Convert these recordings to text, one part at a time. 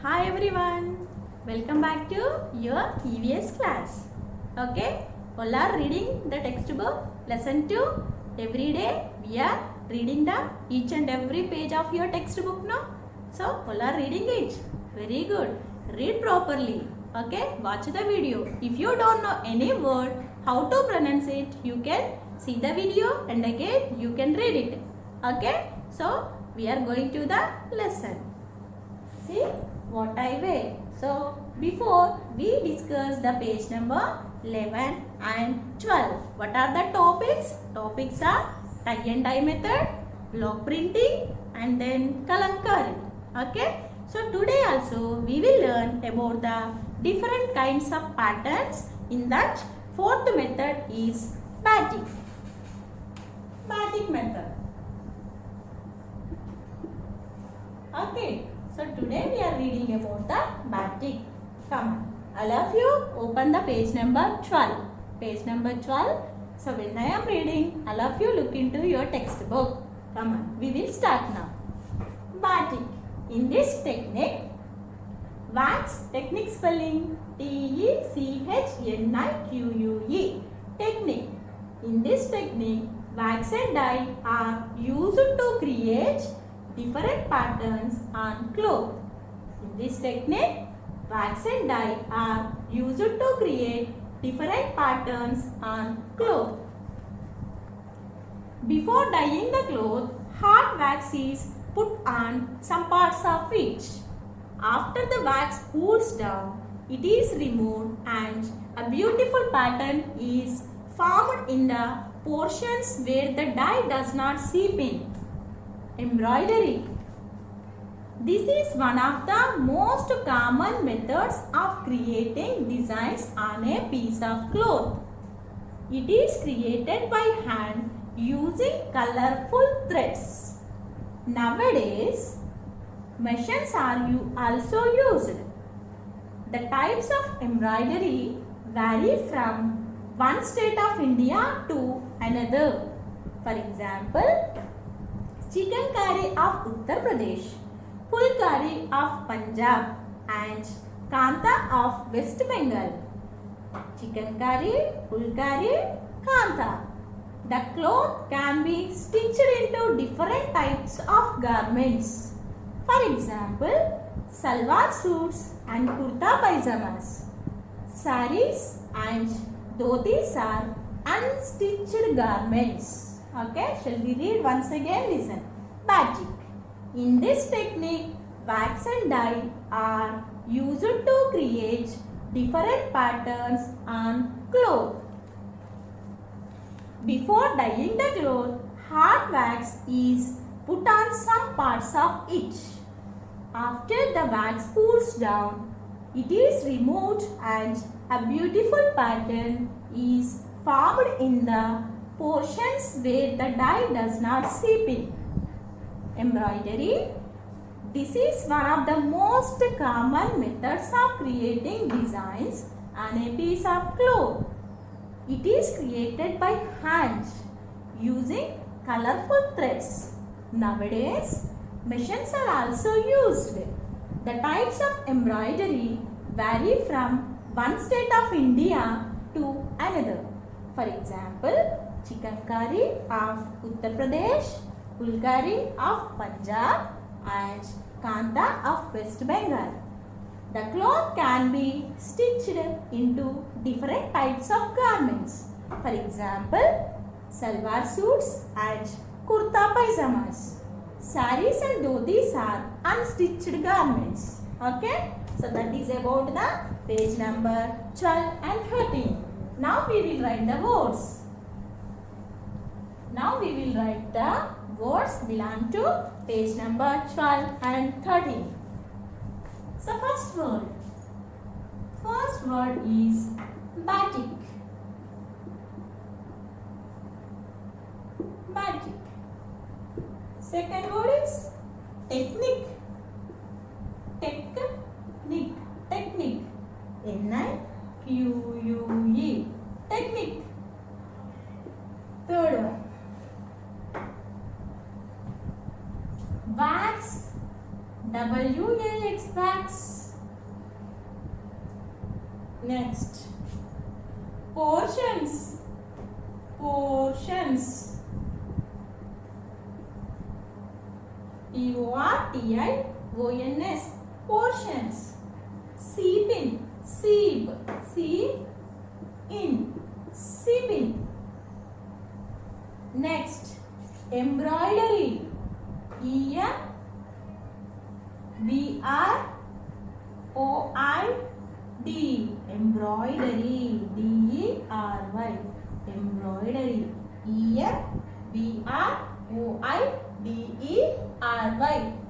Hi everyone, welcome back to your EVS class. Okay, all are reading the textbook lesson 2. Every day we are reading the each and every page of your textbook now. So all are reading it. Very good. Read properly. Okay, watch the video. If you don't know any word how to pronounce it, you can see the video and again you can read it. Okay, so we are going to the lesson. See what I weigh. So before we discuss the page number 11 and 12. What are the topics? Topics are tie and dye method, block printing and then kalamkari. Okay. So today also we will learn about the different kinds of patterns. In that fourth method is batik. Batik method. Okay. So today we are reading about the batik. Come on. All of you open the page number 12. Page number 12. So when I am reading, all of you look into your textbook. Come on. We will start now. Batik. In this technique, wax technique spelling TECHNIQUE. Technique. In this technique, wax and dye are used to create different patterns on cloth. In this technique, wax and dye are used to create different patterns on cloth. Before dyeing the cloth, hard wax is put on some parts of it. After the wax cools down, it is removed and a beautiful pattern is formed in the portions where the dye does not seep in. Embroidery. This is one of the most common methods of creating designs on a piece of cloth. It is created by hand using colorful threads. Nowadays, machines are also used. The types of embroidery vary from one state of India to another. For example, Chikankari of Uttar Pradesh, Pulkari of Punjab and Kanta of West Bengal. Chikankari, Pulkari, Kanta. The cloth can be stitched into different types of garments. For example, salwar suits and kurta pajamas. Saris and dhotis are unstitched garments. Okay, shall we read once again? Listen. Batik. In this technique, wax and dye are used to create different patterns on cloth. Before dyeing the cloth, hard wax is put on some parts of it. After the wax cools down, it is removed and a beautiful pattern is formed in the portions where the dye does not seep in. Embroidery. This is one of the most common methods of creating designs on a piece of cloth. It is created by hand using colorful threads. Nowadays, machines are also used. The types of embroidery vary from one state of India to another. For example, Chikankari of Uttar Pradesh, Pulkari of Punjab and Kanta of West Bengal. The cloth can be stitched into different types of garments. For example, salwar suits and kurta pajamas. Saris and dhotis are unstitched garments. Okay? So that is about the page number 12 and 13. Now we will write the words. Now we will write the words belong to page number 12 and 13. So first word is batik. Batik. Second word is technique. Technique. Technique. NIQUE. Technique. Third one. Wax WAX wax. Next, portions. Portions. PORTIONS. Portions. Seepin. Seep. Seep in. Seepin. Next, embroidery. EMBROID. Embroidery. DERY. Embroidery. EMBROIDERY.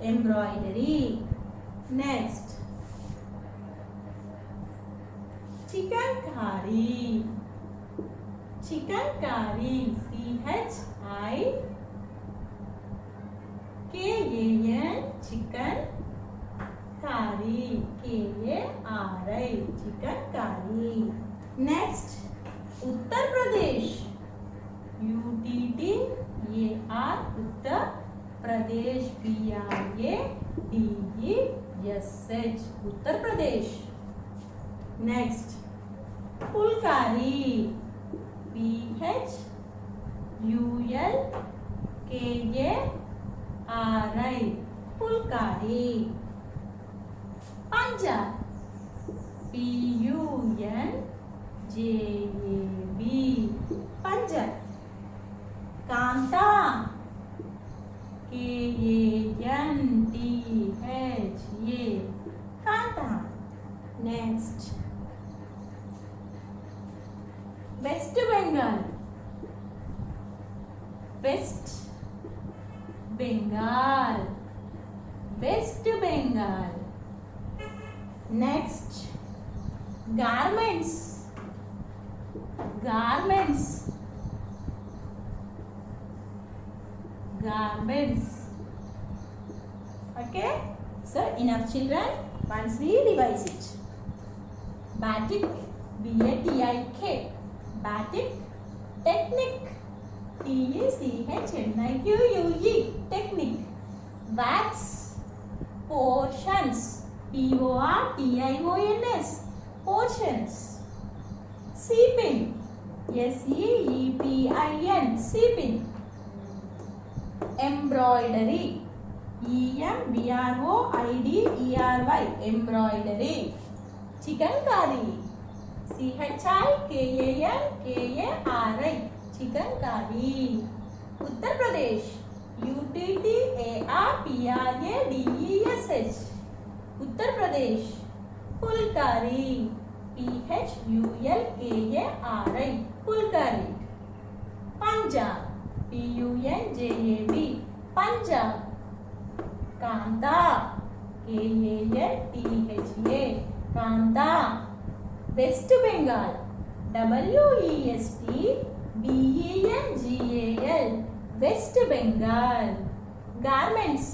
Embroidery. Next, chicken curry. Chicken curry. CHIKAN. Chicken curry. KARI. Chicken curry. Next, Uttar Pradesh. UTTAR. Uttar Pradesh. PRADESH. Uttar Pradesh. Next, Pulkari. PHULKARI. Pulkari. Punjab. PUNJAB. Punjab. Kanta. KANTHA. Kanta. Next, West Bengal. West Bengal. West Bengal. Next, garments. Garments. Garments. Okay. So enough children. Once we revise it. Batik. BATIK. Batik. Technique. TECHNIQUE. Technique. Wax. Portions. PORTIONS. Portions. Seepin. SEEPIN. Seepin. Embroidery. EMBROIDERY. Embroidery. Chicken curry. CHIKANKARI. Chicken curry. Uttar Pradesh. UTTARPRADESH. Uttar Pradesh. Pulkari. PHULKARI. Pulkari. Punjab. PUNJAB. Punjab. Kanta. KANTHA. Kanta. West Bengal. WESTBENGAL. West Bengal. Garments.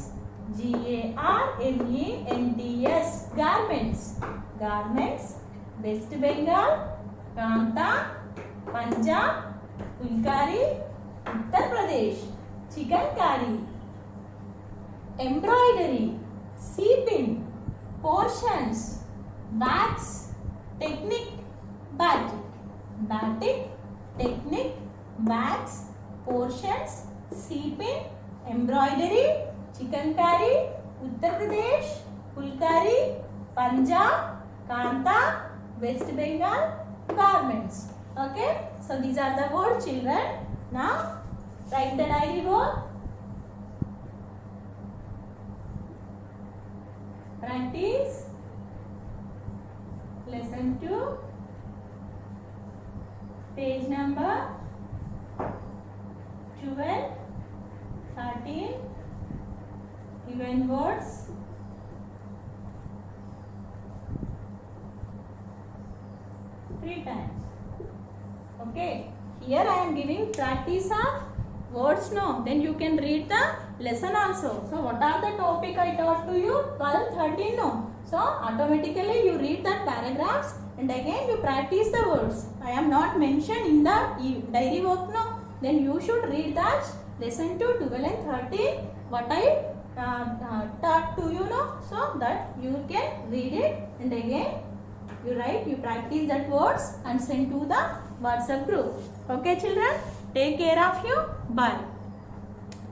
GARMENTS. Garments. Garments. West Bengal. Kanta. Punjab. Pulkari. Uttar Pradesh. Chicken curry. Embroidery. Seepin. Portions. Wax. Technique. Batik. Batik. Technique. Wax. Portions. Seepin. Embroidery. Chicken curry. Uttar Pradesh. Pulkari. Punjab. Kanta. West Bengal. Garments. Okay. So these are the words, children. Now write the diary work. Practice lesson 2, page number 12, 13, given words. Three times. Okay. Here I am giving practice of words now. Then you can read the lesson also. So what are the topic I taught to you? 12, 13 no. So automatically you read that paragraphs and again you practice the words. I am not mentioned in the diary work no. Then you should read that lesson 2, 12 and 13 what I taught to you no. so that you can read it, and again you write, you practice that words and send to the WhatsApp group. Okay children, take care of you. Bye.